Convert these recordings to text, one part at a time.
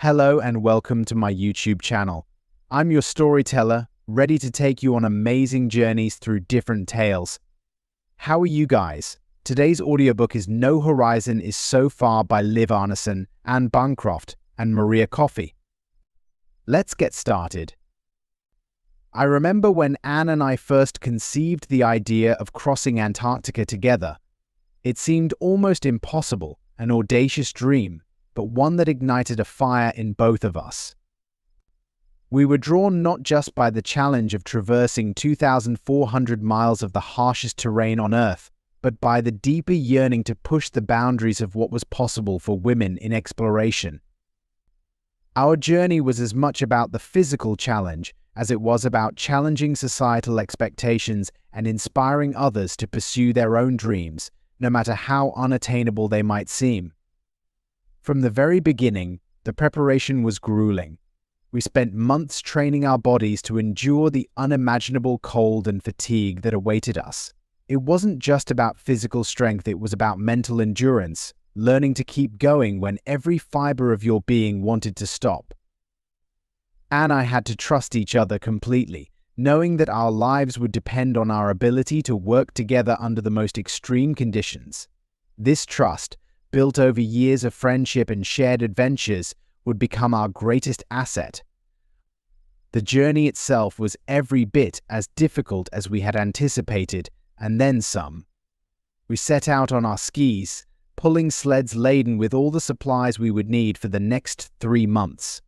Hello and welcome to my YouTube channel. I'm your storyteller, ready to take you on amazing journeys through different tales. How are you guys? Today's audiobook is No Horizon is So Far by Liv Arnesen, Anne Bancroft, and Maria Coffey. Let's get started. I remember when Anne and I first conceived the idea of crossing Antarctica together. It seemed almost impossible, an audacious dream, but one that ignited a fire in both of us. We were drawn not just by the challenge of traversing 2,400 miles of the harshest terrain on Earth, but by the deeper yearning to push the boundaries of what was possible for women in exploration. Our journey was as much about the physical challenge as it was about challenging societal expectations and inspiring others to pursue their own dreams, no matter how unattainable they might seem. From the very beginning, the preparation was grueling. We spent months training our bodies to endure the unimaginable cold and fatigue that awaited us. It wasn't just about physical strength, it was about mental endurance, learning to keep going when every fiber of your being wanted to stop. Anne and I had to trust each other completely, knowing that our lives would depend on our ability to work together under the most extreme conditions. This trust, built over years of friendship and shared adventures, would become our greatest asset. The journey itself was every bit as difficult as we had anticipated, and then some. We set out on our skis, pulling sleds laden with all the supplies we would need for the next 3 months.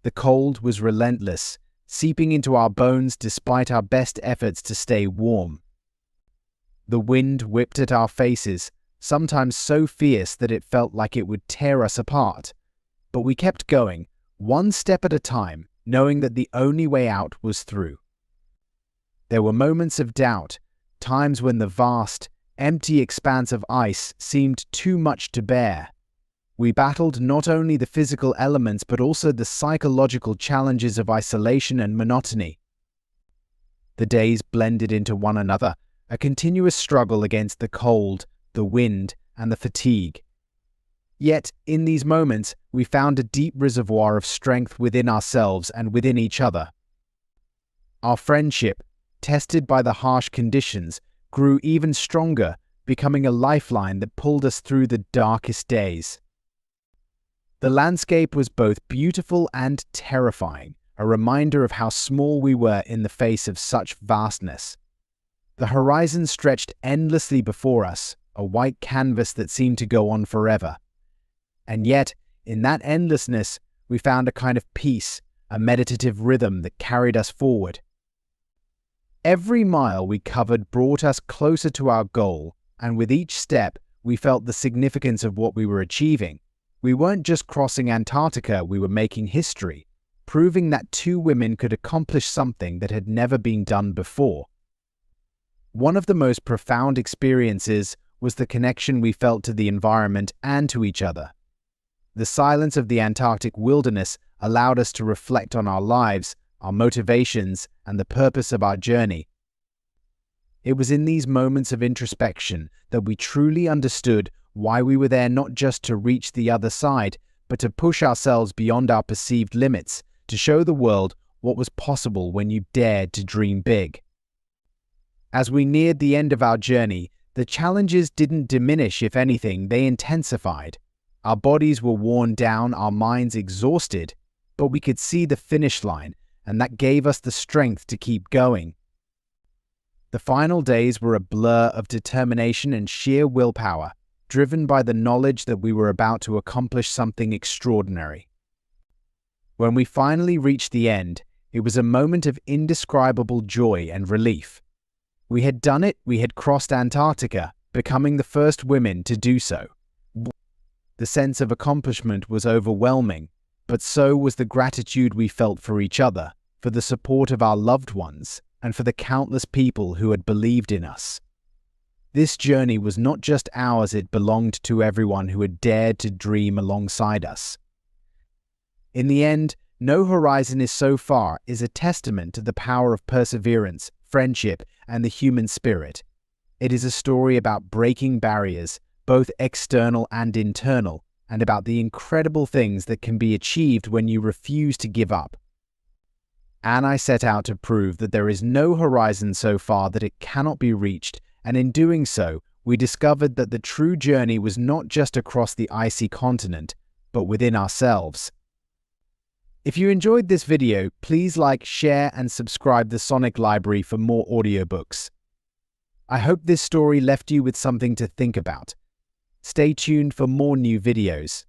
The cold was relentless, seeping into our bones despite our best efforts to stay warm. The wind whipped at our faces, sometimes so fierce that it felt like it would tear us apart. But we kept going, one step at a time, knowing that the only way out was through. There were moments of doubt, times when the vast, empty expanse of ice seemed too much to bear. We battled not only the physical elements but also the psychological challenges of isolation and monotony. The days blended into one another, a continuous struggle against the cold, the wind, and the fatigue. Yet, in these moments, we found a deep reservoir of strength within ourselves and within each other. Our friendship, tested by the harsh conditions, grew even stronger, becoming a lifeline that pulled us through the darkest days. The landscape was both beautiful and terrifying, a reminder of how small we were in the face of such vastness. The horizon stretched endlessly before us, a white canvas that seemed to go on forever. And yet, in that endlessness, we found a kind of peace, a meditative rhythm that carried us forward. Every mile we covered brought us closer to our goal, and with each step, we felt the significance of what we were achieving. We weren't just crossing Antarctica, we were making history, proving that 2 women could accomplish something that had never been done before. One of the most profound experiences was the connection we felt to the environment and to each other. The silence of the Antarctic wilderness allowed us to reflect on our lives, our motivations, and the purpose of our journey. It was in these moments of introspection that we truly understood why we were there, not just to reach the other side, but to push ourselves beyond our perceived limits, to show the world what was possible when you dared to dream big. As we neared the end of our journey, the challenges didn't diminish, if anything, they intensified. Our bodies were worn down, our minds exhausted, but we could see the finish line, and that gave us the strength to keep going. The final days were a blur of determination and sheer willpower, driven by the knowledge that we were about to accomplish something extraordinary. When we finally reached the end, it was a moment of indescribable joy and relief. We had done it, we had crossed Antarctica, becoming the first women to do so. The sense of accomplishment was overwhelming, but so was the gratitude we felt for each other, for the support of our loved ones, and for the countless people who had believed in us. This journey was not just ours, it belonged to everyone who had dared to dream alongside us. In the end, No Horizon is So Far is a testament to the power of perseverance, friendship, and the human spirit. It is a story about breaking barriers, both external and internal, and about the incredible things that can be achieved when you refuse to give up. Anne and I set out to prove that there is no horizon so far that it cannot be reached, and in doing so, we discovered that the true journey was not just across the icy continent, but within ourselves. If you enjoyed this video, please like, share, and subscribe the Sonic Library for more audiobooks. I hope this story left you with something to think about. Stay tuned for more new videos.